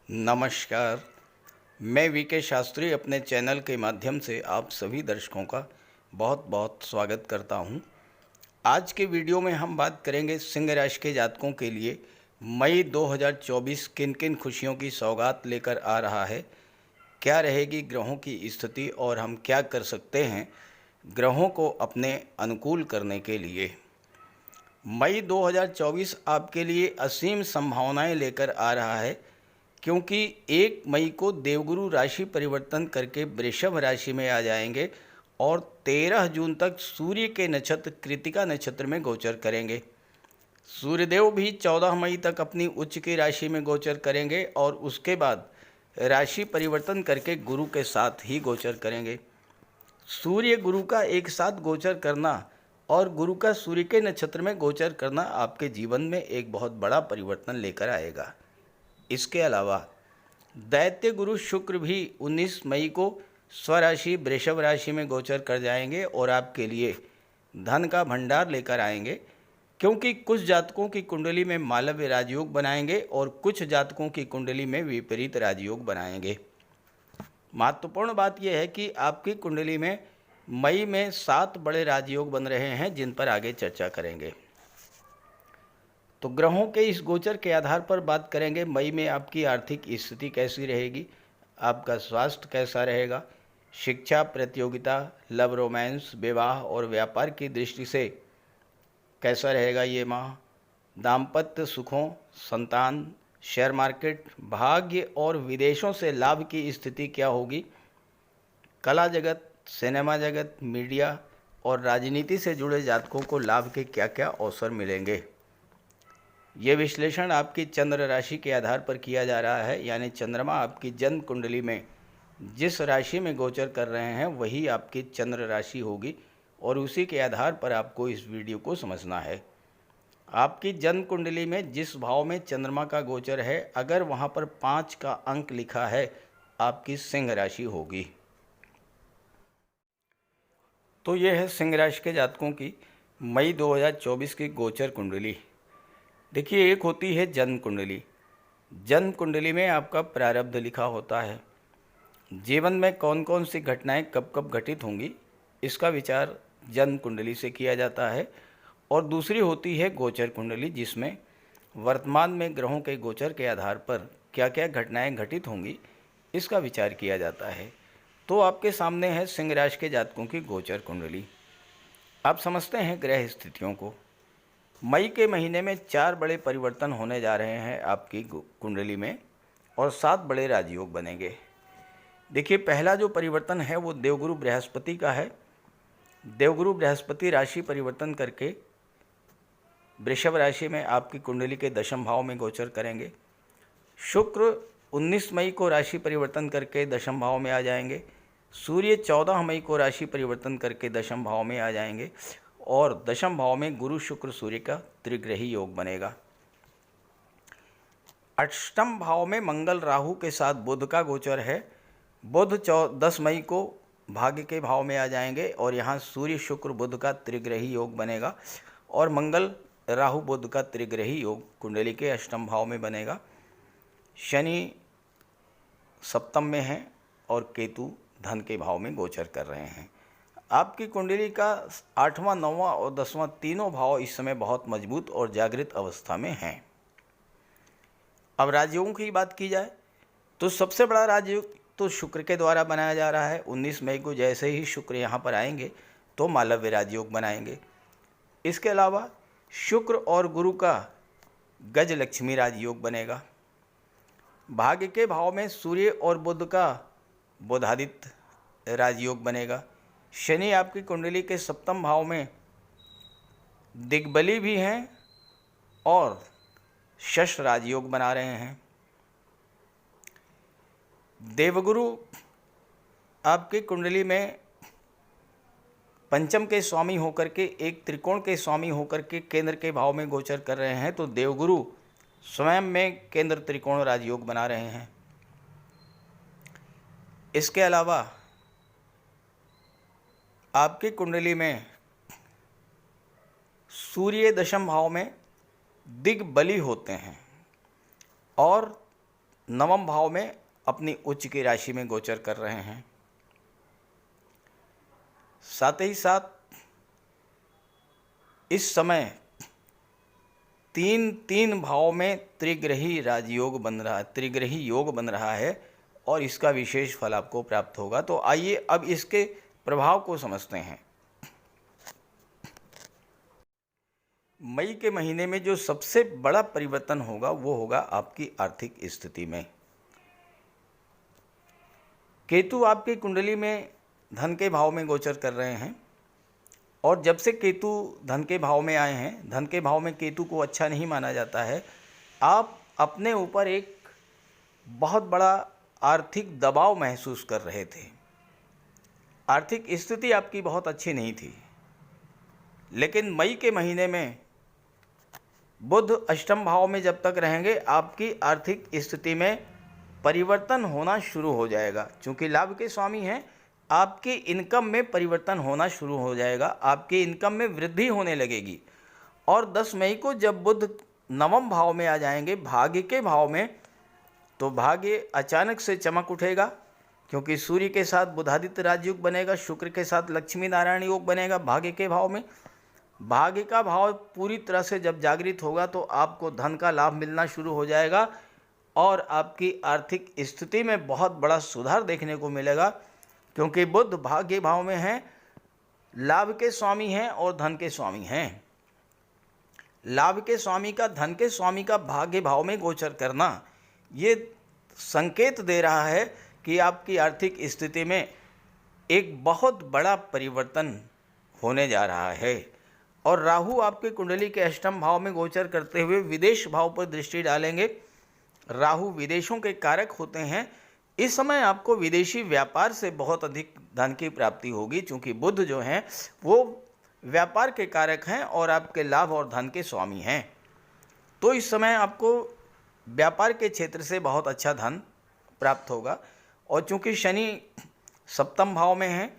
नमस्कार। मैं वीके शास्त्री अपने चैनल के माध्यम से आप सभी दर्शकों का बहुत बहुत स्वागत करता हूं। आज के वीडियो में हम बात करेंगे सिंह राशि के जातकों के लिए मई 2024 किन किन खुशियों की सौगात लेकर आ रहा है, क्या रहेगी ग्रहों की स्थिति और हम क्या कर सकते हैं ग्रहों को अपने अनुकूल करने के लिए। मई 2024 आपके लिए असीम संभावनाएं लेकर आ रहा है, क्योंकि 1 मई को देवगुरु राशि परिवर्तन करके वृषभ राशि में आ जाएंगे और 13 जून तक सूर्य के नक्षत्र कृतिका नक्षत्र में गोचर करेंगे। सूर्यदेव भी 14 मई तक अपनी उच्च की राशि में गोचर करेंगे और उसके बाद राशि परिवर्तन करके गुरु के साथ ही गोचर करेंगे। सूर्य गुरु का एक साथ गोचर करना और गुरु का सूर्य के नक्षत्र में गोचर करना आपके जीवन में एक बहुत बड़ा परिवर्तन लेकर आएगा। इसके अलावा दैत्य गुरु शुक्र भी 19 मई को स्वराशि वृषभ राशि में गोचर कर जाएंगे और आपके लिए धन का भंडार लेकर आएंगे, क्योंकि कुछ जातकों की कुंडली में मालव्य राजयोग बनाएंगे और कुछ जातकों की कुंडली में विपरीत राजयोग बनाएंगे। महत्वपूर्ण बात यह है कि आपकी कुंडली में मई में 7 बड़े राजयोग बन रहे हैं, जिन पर आगे चर्चा करेंगे। तो ग्रहों के इस गोचर के आधार पर बात करेंगे मई में आपकी आर्थिक स्थिति कैसी रहेगी, आपका स्वास्थ्य कैसा रहेगा, शिक्षा, प्रतियोगिता, लव, रोमांस, विवाह और व्यापार की दृष्टि से कैसा रहेगा ये माह, दाम्पत्य सुखों, संतान, शेयर मार्केट, भाग्य और विदेशों से लाभ की स्थिति क्या होगी, कला जगत, सिनेमा जगत, मीडिया और राजनीति से जुड़े जातकों को लाभ के क्या क्या अवसर मिलेंगे। ये विश्लेषण आपकी चंद्र राशि के आधार पर किया जा रहा है, यानी चंद्रमा आपकी जन्म कुंडली में जिस राशि में गोचर कर रहे हैं वही आपकी चंद्र राशि होगी और उसी के आधार पर आपको इस वीडियो को समझना है। आपकी जन्म कुंडली में जिस भाव में चंद्रमा का गोचर है, अगर वहाँ पर 5 का अंक लिखा है, आपकी सिंह राशि होगी। तो यह है सिंह राशि के जातकों की मई 2024 की गोचर कुंडली। देखिए, एक होती है जन्म कुंडली। जन्म कुंडली में आपका प्रारब्ध लिखा होता है, जीवन में कौन कौन सी घटनाएं कब कब घटित होंगी, इसका विचार जन्म कुंडली से किया जाता है। और दूसरी होती है गोचर कुंडली, जिसमें वर्तमान में ग्रहों के गोचर के आधार पर क्या क्या घटनाएं घटित होंगी, इसका विचार किया जाता है। तो आपके सामने है सिंह राशि के जातकों की गोचर कुंडली। आप समझते हैं ग्रह स्थितियों को। मई के महीने में 4 बड़े परिवर्तन होने जा रहे हैं आपकी कुंडली में और 7 बड़े राजयोग बनेंगे। देखिए, पहला जो परिवर्तन है वो देवगुरु बृहस्पति का है। देवगुरु बृहस्पति राशि परिवर्तन करके वृषभ राशि में आपकी कुंडली के दशम भाव में गोचर करेंगे। शुक्र 19 मई को राशि परिवर्तन करके दशम भाव में आ जाएंगे। सूर्य 14 मई को राशि परिवर्तन करके दशम भाव में आ जाएंगे और दशम भाव में गुरु शुक्र सूर्य का त्रिग्रही योग बनेगा। अष्टम भाव में मंगल राहु के साथ बुध का गोचर है। बुध 10 मई को भाग्य के भाव में आ जाएंगे और यहाँ सूर्य शुक्र बुध का त्रिग्रही योग बनेगा और मंगल राहु बुध का त्रिग्रही योग कुंडली के अष्टम भाव में बनेगा। शनि सप्तम में है और केतु धन के भाव में गोचर कर रहे हैं। आपकी कुंडली का 8वां, 9वां और 10वां तीनों भाव इस समय बहुत मजबूत और जागृत अवस्था में हैं। अब राजयोगों की बात की जाए तो सबसे बड़ा राजयोग तो शुक्र के द्वारा बनाया जा रहा है। 19 मई को जैसे ही शुक्र यहाँ पर आएंगे तो मालव्य राजयोग बनाएंगे। इसके अलावा शुक्र और गुरु का गज लक्ष्मी राजयोग बनेगा। भाग्य के भाव में सूर्य और बुध का बुधादित्य राजयोग बनेगा। शनि आपकी कुंडली के सप्तम भाव में दिग्बली भी हैं और शश राजयोग बना रहे हैं। देवगुरु आपकी कुंडली में पंचम के स्वामी होकर के, एक त्रिकोण के स्वामी होकर के केंद्र के भाव में गोचर कर रहे हैं। तो देवगुरु स्वयं में केंद्र त्रिकोण राजयोग बना रहे हैं। इसके अलावा आपकी कुंडली में सूर्य दशम भाव में दिग्बली होते हैं और नवम भाव में अपनी उच्च की राशि में गोचर कर रहे हैं। साथ ही साथ इस समय तीन भाव में त्रिग्रही राजयोग बन रहा है, त्रिग्रही योग बन रहा है और इसका विशेष फल आपको प्राप्त होगा। तो आइए अब इसके प्रभाव को समझते हैं। मई के महीने में जो सबसे बड़ा परिवर्तन होगा वो होगा आपकी आर्थिक स्थिति में। केतु आपकी कुंडली में धन के भाव में गोचर कर रहे हैं और जब से केतु धन के भाव में आए हैं, धन के भाव में केतु को अच्छा नहीं माना जाता है। आप अपने ऊपर एक बहुत बड़ा आर्थिक दबाव महसूस कर रहे थे। आर्थिक स्थिति आपकी बहुत अच्छी नहीं थी, लेकिन मई के महीने में बुध अष्टम भाव में जब तक रहेंगे आपकी आर्थिक स्थिति में परिवर्तन होना शुरू हो जाएगा। चूँकि लाभ के स्वामी हैं, आपकी इनकम में परिवर्तन होना शुरू हो जाएगा, आपकी इनकम में वृद्धि होने लगेगी। और 10 मई को जब बुध नवम भाव में आ जाएंगे, भाग्य के भाव में, तो भाग्य अचानक से चमक उठेगा, क्योंकि सूर्य के साथ बुधादित्य राजयोग बनेगा, शुक्र के साथ लक्ष्मी नारायण योग बनेगा भाग्य के भाव में। भाग्य का भाव पूरी तरह से जब जागृत होगा तो आपको धन का लाभ मिलना शुरू हो जाएगा और आपकी आर्थिक स्थिति में बहुत बड़ा सुधार देखने को मिलेगा, क्योंकि बुध भाग्य भाव में हैं, लाभ के स्वामी हैं और धन के स्वामी हैं। लाभ के स्वामी का, धन के स्वामी का भाग्य भाव में गोचर करना ये संकेत दे रहा है कि आपकी आर्थिक स्थिति में एक बहुत बड़ा परिवर्तन होने जा रहा है। और राहु आपके कुंडली के अष्टम भाव में गोचर करते हुए विदेश भाव पर दृष्टि डालेंगे। राहु विदेशों के कारक होते हैं। इस समय आपको विदेशी व्यापार से बहुत अधिक धन की प्राप्ति होगी, क्योंकि बुध जो हैं वो व्यापार के कारक हैं और आपके लाभ और धन के स्वामी हैं। तो इस समय आपको व्यापार के क्षेत्र से बहुत अच्छा धन प्राप्त होगा। और चूंकि शनि सप्तम भाव में हैं,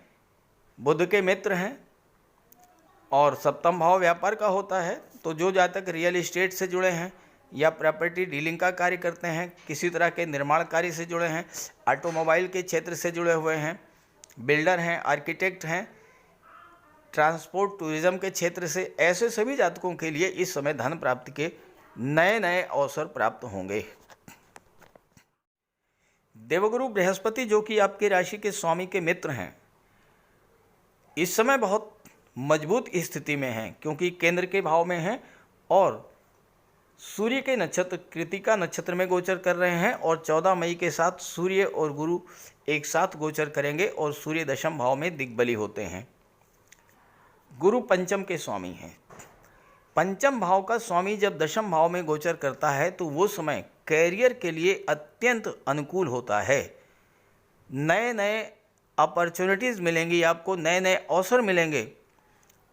बुध के मित्र हैं और सप्तम भाव व्यापार का होता है, तो जो जातक रियल एस्टेट से जुड़े हैं या प्रॉपर्टी डीलिंग का कार्य करते हैं, किसी तरह के निर्माण कार्य से जुड़े हैं, ऑटोमोबाइल के क्षेत्र से जुड़े हुए हैं, बिल्डर हैं, आर्किटेक्ट हैं, ट्रांसपोर्ट टूरिज्म के क्षेत्र से, ऐसे सभी जातकों के लिए इस समय धन प्राप्ति के नए नए अवसर प्राप्त होंगे। देवगुरु बृहस्पति जो कि आपकी राशि के स्वामी के मित्र हैं, इस समय बहुत मजबूत स्थिति में हैं, क्योंकि केंद्र के भाव में हैं और सूर्य के नक्षत्र कृतिका नक्षत्र में गोचर कर रहे हैं। और 14 मई के साथ सूर्य और गुरु एक साथ गोचर करेंगे और सूर्य दशम भाव में दिग्बली होते हैं। गुरु पंचम के स्वामी हैं। पंचम भाव का स्वामी जब दशम भाव में गोचर करता है तो वो समय कैरियर के लिए अत्यंत अनुकूल होता है। नए नए अपॉर्चुनिटीज़ मिलेंगी आपको, नए नए अवसर मिलेंगे,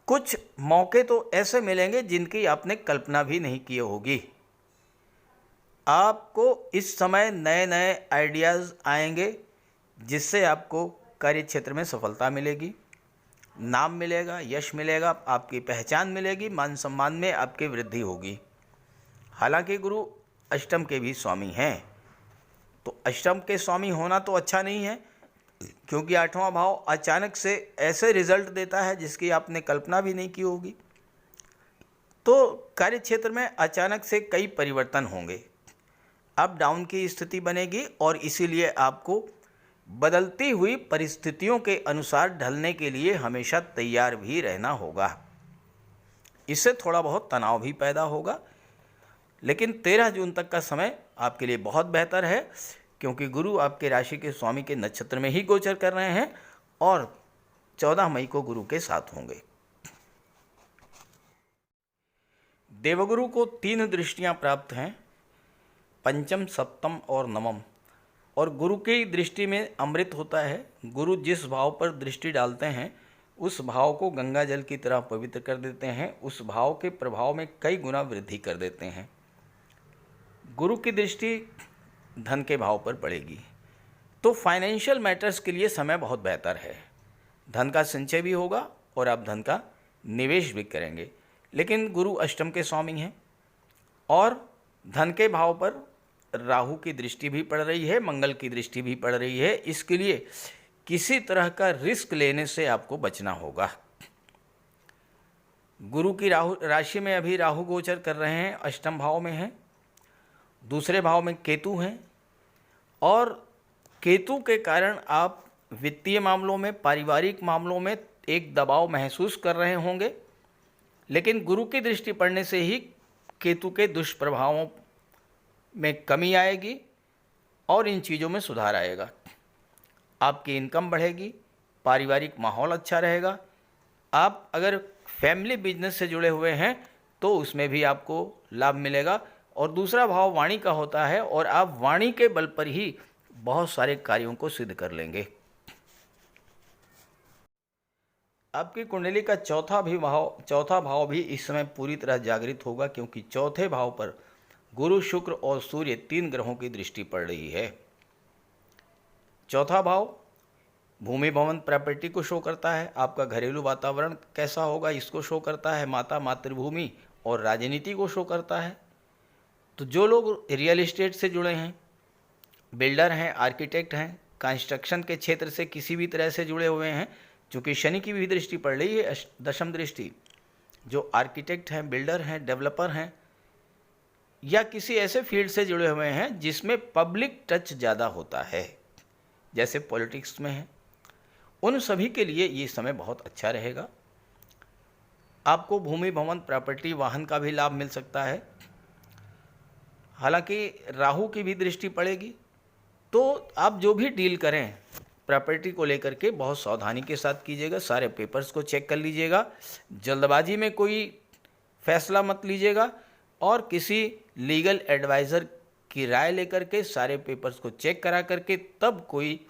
कुछ मौके तो ऐसे मिलेंगे जिनकी आपने कल्पना भी नहीं की होगी। आपको इस समय नए नए आइडियाज़ आएंगे जिससे आपको कार्य क्षेत्र में सफलता मिलेगी, नाम मिलेगा, यश मिलेगा, आपकी पहचान मिलेगी, मान सम्मान में आपकी वृद्धि होगी। हालांकि गुरु अष्टम के भी स्वामी हैं, तो अष्टम के स्वामी होना तो अच्छा नहीं है, क्योंकि 8वां भाव अचानक से ऐसे रिजल्ट देता है जिसकी आपने कल्पना भी नहीं की होगी। तो कार्य क्षेत्र में अचानक से कई परिवर्तन होंगे, अप डाउन की स्थिति बनेगी और इसीलिए आपको बदलती हुई परिस्थितियों के अनुसार ढलने के लिए हमेशा तैयार भी रहना होगा। इससे थोड़ा बहुत तनाव भी पैदा होगा, लेकिन 13 जून तक का समय आपके लिए बहुत बेहतर है, क्योंकि गुरु आपके राशि के स्वामी के नक्षत्र में ही गोचर कर रहे हैं और 14 मई को गुरु के साथ होंगे। देवगुरु को 3 दृष्टियां प्राप्त हैं, पंचम, सप्तम और नवम। और गुरु की दृष्टि में अमृत होता है। गुरु जिस भाव पर दृष्टि डालते हैं उस भाव को गंगा जल की तरह पवित्र कर देते हैं, उस भाव के प्रभाव में कई गुना वृद्धि कर देते हैं। गुरु की दृष्टि धन के भाव पर पड़ेगी तो फाइनेंशियल मैटर्स के लिए समय बहुत बेहतर है। धन का संचय भी होगा और आप धन का निवेश भी करेंगे। लेकिन गुरु अष्टम के स्वामी हैं और धन के भाव पर राहु की दृष्टि भी पड़ रही है, मंगल की दृष्टि भी पड़ रही है। इसके लिए किसी तरह का रिस्क लेने से आपको बचना होगा। गुरु की राहु राशि में अभी राहु गोचर कर रहे हैं, अष्टम भाव में हैं, दूसरे भाव में केतु हैं, और केतु के कारण आप वित्तीय मामलों में, पारिवारिक मामलों में एक दबाव महसूस कर रहे होंगे, लेकिन गुरु की दृष्टि पड़ने से ही केतु के दुष्प्रभावों में कमी आएगी और इन चीज़ों में सुधार आएगा। आपकी इनकम बढ़ेगी, पारिवारिक माहौल अच्छा रहेगा। आप अगर फैमिली बिजनेस से जुड़े हुए हैं तो उसमें भी आपको लाभ मिलेगा। और दूसरा भाव वाणी का होता है और आप वाणी के बल पर ही बहुत सारे कार्यों को सिद्ध कर लेंगे। आपकी कुंडली का चौथा भाव भी इस समय पूरी तरह जागृत होगा, क्योंकि चौथे भाव पर गुरु, शुक्र और सूर्य 3 ग्रहों की दृष्टि पड़ रही है। चौथा भाव भूमि, भवन, प्रॉपर्टी को शो करता है। आपका घरेलू वातावरण कैसा होगा इसको शो करता है। माता, मातृभूमि और राजनीति को शो करता है। तो जो लोग रियल एस्टेट से जुड़े हैं, बिल्डर हैं, आर्किटेक्ट हैं, कंस्ट्रक्शन के क्षेत्र से किसी भी तरह से जुड़े हुए हैं, चूँकि शनि की भी दृष्टि पड़ रही है, दशम दृष्टि, जो आर्किटेक्ट हैं, बिल्डर हैं, डेवलपर हैं, या किसी ऐसे फील्ड से जुड़े हुए हैं जिसमें पब्लिक टच ज़्यादा होता है, जैसे पॉलिटिक्स में है, उन सभी के लिए ये समय बहुत अच्छा रहेगा। आपको भूमि, भवन, प्रॉपर्टी, वाहन का भी लाभ मिल सकता है। हालांकि राहु की भी दृष्टि पड़ेगी, तो आप जो भी डील करें प्रॉपर्टी को लेकर के बहुत सावधानी के साथ कीजिएगा। सारे पेपर्स को चेक कर लीजिएगा, जल्दबाजी में कोई फैसला मत लीजिएगा, और किसी लीगल एडवाइज़र की राय लेकर के सारे पेपर्स को चेक करा करके तब कोई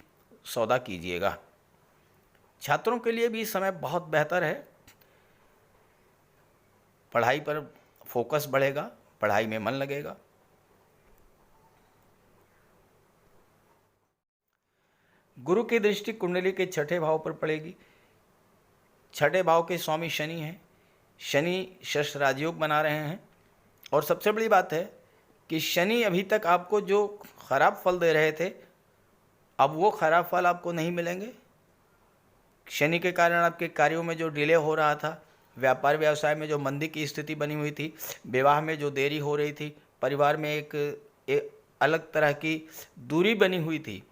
सौदा कीजिएगा। छात्रों के लिए भी समय बहुत बेहतर है। पढ़ाई पर फोकस बढ़ेगा, पढ़ाई में मन लगेगा। गुरु की दृष्टि कुंडली के छठे भाव पर पड़ेगी। छठे भाव के स्वामी शनि हैं। शनि शस्त्र राजयोग बना रहे हैं, और सबसे बड़ी बात है कि शनि अभी तक आपको जो खराब फल दे रहे थे, अब वो खराब फल आपको नहीं मिलेंगे। शनि के कारण आपके कार्यों में जो डिले हो रहा था, व्यापार व्यवसाय में जो मंदी की स्थिति बनी हुई थी, विवाह में जो देरी हो रही थी, परिवार में एक अलग तरह की दूरी बनी हुई थी,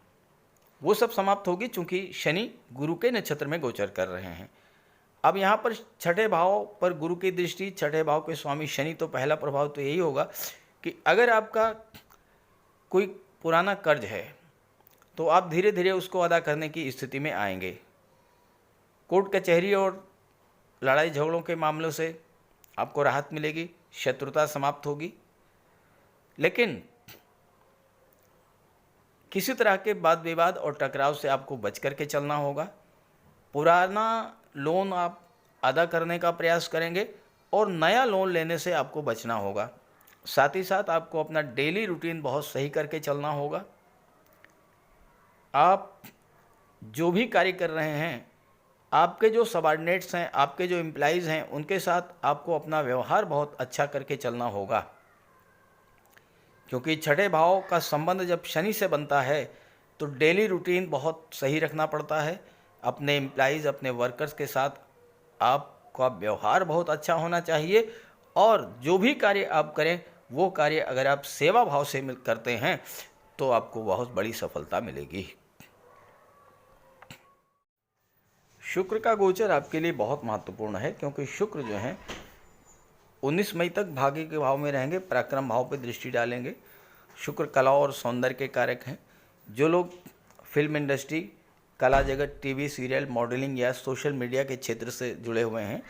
वो सब समाप्त होगी, चूँकि शनि गुरु के नक्षत्र में गोचर कर रहे हैं। अब यहाँ पर छठे भाव पर गुरु की दृष्टि, छठे भाव के स्वामी शनि, तो पहला प्रभाव तो यही होगा कि अगर आपका कोई पुराना कर्ज है तो आप धीरे धीरे उसको अदा करने की स्थिति में आएंगे। कोर्ट कचहरी और लड़ाई झगड़ों के मामलों से आपको राहत मिलेगी, शत्रुता समाप्त होगी। लेकिन किसी तरह के वाद विवाद और टकराव से आपको बच करके चलना होगा। पुराना लोन आप अदा करने का प्रयास करेंगे और नया लोन लेने से आपको बचना होगा। साथ ही साथ आपको अपना डेली रूटीन बहुत सही करके चलना होगा। आप जो भी कार्य कर रहे हैं, आपके जो सबऑर्डिनेट्स हैं, आपके जो एम्प्लॉइज़ हैं, उनके साथ आपको अपना व्यवहार बहुत अच्छा करके चलना होगा, क्योंकि छठे भाव का संबंध जब शनि से बनता है तो डेली रूटीन बहुत सही रखना पड़ता है। अपने एम्प्लॉइज़, अपने वर्कर्स के साथ आपका व्यवहार बहुत अच्छा होना चाहिए, और जो भी कार्य आप करें वो कार्य अगर आप सेवा भाव से करते हैं तो आपको बहुत बड़ी सफलता मिलेगी। शुक्र का गोचर आपके लिए बहुत महत्वपूर्ण है, क्योंकि शुक्र जो है 19 मई तक भाग्य के भाव में रहेंगे, पराक्रम भाव पर दृष्टि डालेंगे। शुक्र कला और सौंदर्य के कारक हैं। जो लोग फिल्म इंडस्ट्री, कला जगत, टीवी सीरियल, मॉडलिंग या सोशल मीडिया के क्षेत्र से जुड़े हुए हैं,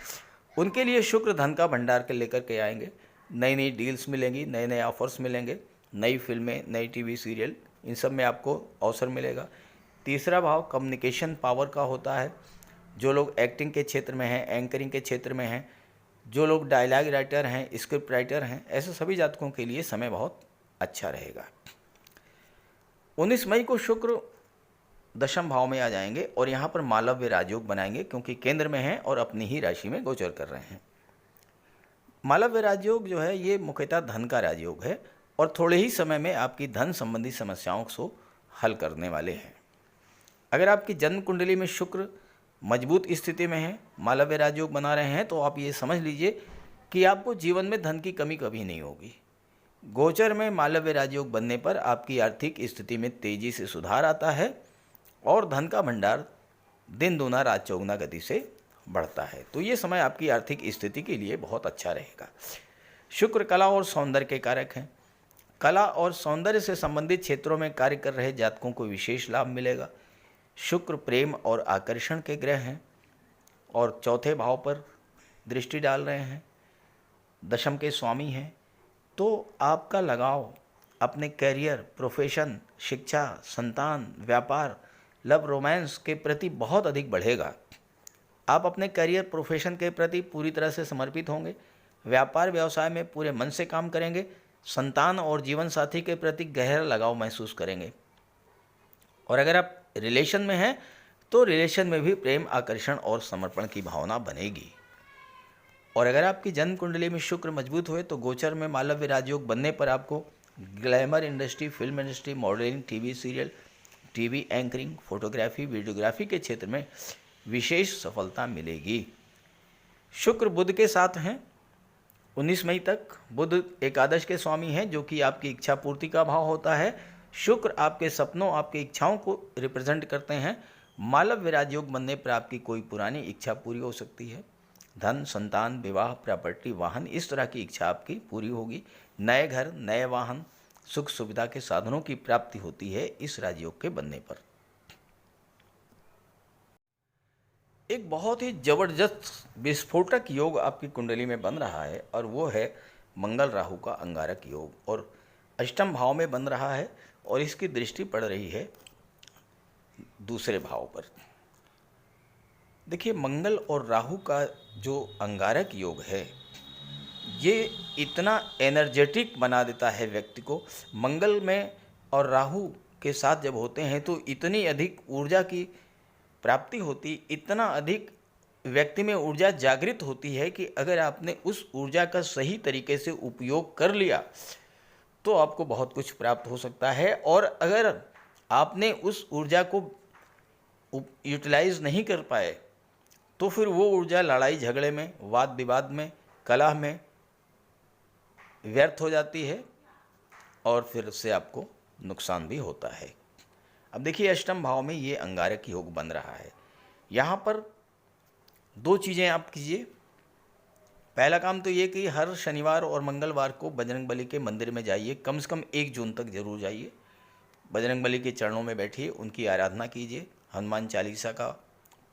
उनके लिए शुक्र धन का भंडार के लेकर के आएंगे। नई नई डील्स मिलेंगी, नए नए ऑफर्स मिलेंगे, नई फिल्में, नई टीवी सीरियल, इन सब में आपको अवसर मिलेगा। तीसरा भाव कम्युनिकेशन पावर का होता है। जो लोग एक्टिंग के क्षेत्र में हैं, एंकरिंग के क्षेत्र में हैं, जो लोग डायलॉग राइटर हैं, स्क्रिप्ट राइटर हैं, ऐसे सभी जातकों के लिए समय बहुत अच्छा रहेगा। 19 मई को शुक्र दशम भाव में आ जाएंगे और यहाँ पर मालव्य राजयोग बनाएंगे, क्योंकि केंद्र में हैं और अपनी ही राशि में गोचर कर रहे हैं। मालव्य राजयोग जो है ये मुख्यतः धन का राजयोग है, और थोड़े ही समय में आपकी धन संबंधी समस्याओं को हल करने वाले हैं। अगर आपकी जन्म कुंडली में शुक्र मजबूत स्थिति में है, मालव्य राजयोग बना रहे हैं, तो आप ये समझ लीजिए कि आपको जीवन में धन की कमी कभी नहीं होगी। गोचर में मालव्य राजयोग बनने पर आपकी आर्थिक स्थिति में तेजी से सुधार आता है और धन का भंडार दिन दूना रात चौगुना गति से बढ़ता है। तो ये समय आपकी आर्थिक स्थिति के लिए बहुत अच्छा रहेगा। शुक्र कला और सौंदर्य के कारक हैं। कला और सौंदर्य से संबंधित क्षेत्रों में कार्य कर रहे जातकों को विशेष लाभ मिलेगा। शुक्र प्रेम और आकर्षण के ग्रह हैं और चौथे भाव पर दृष्टि डाल रहे हैं, दशम के स्वामी हैं। तो आपका लगाव अपने कैरियर, प्रोफेशन, शिक्षा, संतान, व्यापार, लव, रोमांस के प्रति बहुत अधिक बढ़ेगा। आप अपने करियर, प्रोफेशन के प्रति पूरी तरह से समर्पित होंगे। व्यापार व्यवसाय में पूरे मन से काम करेंगे। संतान और जीवन साथी के प्रति गहरा लगाव महसूस करेंगे। और अगर आप रिलेशन में हैं तो रिलेशन में भी प्रेम, आकर्षण और समर्पण की भावना बनेगी। और अगर आपकी जन्म कुंडली में शुक्र मजबूत हुए तो गोचर में मालव्य राजयोग बनने पर आपको glamour industry, film industry, modelling, TV serial, TV anchoring, photography, videography के क्षेत्र में विशेष सफलता मिलेगी। शुक्र बुध के साथ हैं 19 मई तक। बुध एकादश के स्वामी हैं, जो कि आपकी इच्छा पूर्ति का भाव होता है। शुक्र आपके सपनों, आपकी इच्छाओं को रिप्रेजेंट करते हैं। मालव्य राजयोग बनने पर आपकी कोई पुरानी इच्छा पूरी हो सकती है। धन, संतान, विवाह, प्रॉपर्टी, वाहन, इस तरह की इच्छा आपकी पूरी होगी। नए घर, नए वाहन, सुख सुविधा के साधनों की प्राप्ति होती है इस राजयोग के बनने पर। एक बहुत ही जबरदस्त विस्फोटक योग आपकी कुंडली में बन रहा है और वो है मंगल राहु का अंगारक योग, और अष्टम भाव में बन रहा है और इसकी दृष्टि पड़ रही है दूसरे भाव पर। देखिए, मंगल और राहु का जो अंगारक योग है ये इतना एनर्जेटिक बना देता है व्यक्ति को। मंगल में और राहु के साथ जब होते हैं तो इतनी अधिक ऊर्जा की प्राप्ति होती, इतना अधिक व्यक्ति में ऊर्जा जागृत होती है कि अगर आपने उस यूर्जा का सही तरीके से उपयोग कर लिया तो आपको बहुत कुछ प्राप्त हो सकता है। और अगर आपने उस ऊर्जा को यूटिलाइज नहीं कर पाए तो फिर वो ऊर्जा लड़ाई झगड़े में, वाद विवाद में, कलह में व्यर्थ हो जाती है और फिर उससे आपको नुकसान भी होता है। अब देखिए, अष्टम भाव में ये अंगारक योग बन रहा है। यहाँ पर दो चीज़ें आप कीजिए। पहला काम तो ये कि हर शनिवार और मंगलवार को बजरंगबली के मंदिर में जाइए, कम से कम 1 जून तक जरूर जाइए। बजरंगबली के चरणों में बैठिए, उनकी आराधना कीजिए, हनुमान चालीसा का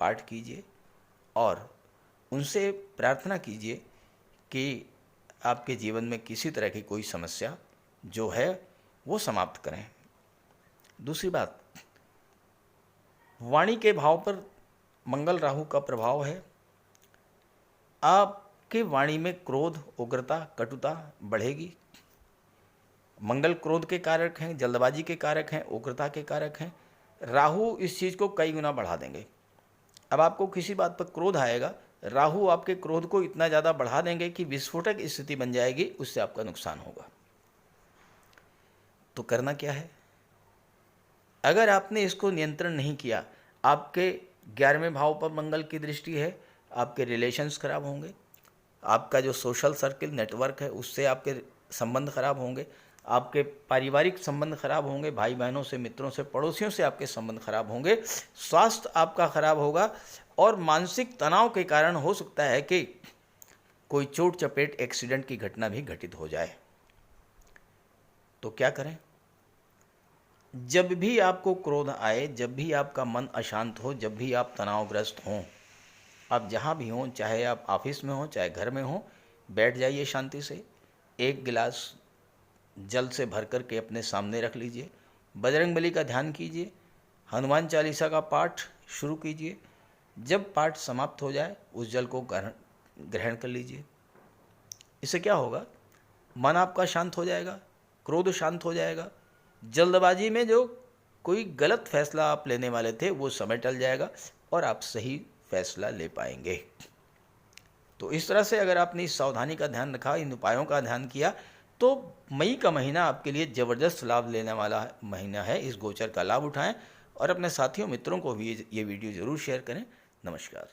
पाठ कीजिए और उनसे प्रार्थना कीजिए कि आपके जीवन में किसी तरह की कोई समस्या जो है वो समाप्त करें। दूसरी बात, वाणी के भाव पर मंगल राहु का प्रभाव है। आपके वाणी में क्रोध, उग्रता, कटुता बढ़ेगी। मंगल क्रोध के कारक हैं, जल्दबाजी के कारक हैं, उग्रता के कारक हैं। राहु इस चीज़ को कई गुना बढ़ा देंगे। अब आपको किसी बात पर क्रोध आएगा, राहु आपके क्रोध को इतना ज़्यादा बढ़ा देंगे कि विस्फोटक स्थिति बन जाएगी, उससे आपका नुकसान होगा। तो करना क्या है? अगर आपने इसको नियंत्रण नहीं किया, आपके 11वें भाव पर मंगल की दृष्टि है, आपके रिलेशंस खराब होंगे, आपका जो सोशल सर्किल नेटवर्क है उससे आपके संबंध खराब होंगे, आपके पारिवारिक संबंध खराब होंगे, भाई बहनों से, मित्रों से, पड़ोसियों से आपके संबंध खराब होंगे, स्वास्थ्य आपका खराब होगा और मानसिक तनाव के कारण हो सकता है कि कोई चोट चपेट, एक्सीडेंट की घटना भी घटित हो जाए। तो क्या करें? जब भी आपको क्रोध आए, जब भी आपका मन अशांत हो, जब भी आप तनावग्रस्त हों, आप जहाँ भी हों, चाहे आप ऑफिस में हों, चाहे घर में हों, बैठ जाइए शांति से, 1 गिलास जल से भर कर के अपने सामने रख लीजिए, बजरंगबली का ध्यान कीजिए, हनुमान चालीसा का पाठ शुरू कीजिए। जब पाठ समाप्त हो जाए उस जल को ग्रहण कर लीजिए। इससे क्या होगा? मन आपका शांत हो जाएगा, क्रोध शांत हो जाएगा, जल्दबाजी में जो कोई गलत फैसला आप लेने वाले थे वो समय टल जाएगा और आप सही फैसला ले पाएंगे। तो इस तरह से अगर आपने इस सावधानी का ध्यान रखा, इन उपायों का ध्यान किया, तो तो मई का महीना आपके लिए ज़बरदस्त लाभ लेने वाला महीना है। इस गोचर का लाभ उठाएं और अपने साथियों मित्रों को भी ये वीडियो ज़रूर शेयर करें। नमस्कार।